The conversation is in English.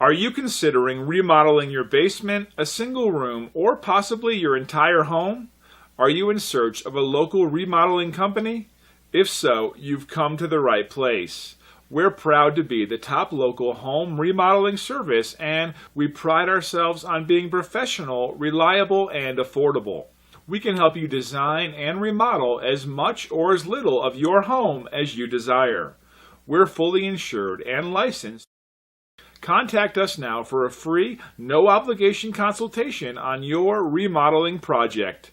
Are you considering remodeling your basement, a single room, or possibly your entire home? Are you in search of a local remodeling company? If so, you've come to the right place. We're proud to be the top local home remodeling service, and we pride ourselves on being professional, reliable, and affordable. We can help you design and remodel as much or as little of your home as you desire. We're fully insured and licensed. Contact us now for a free, no-obligation consultation on your remodeling project.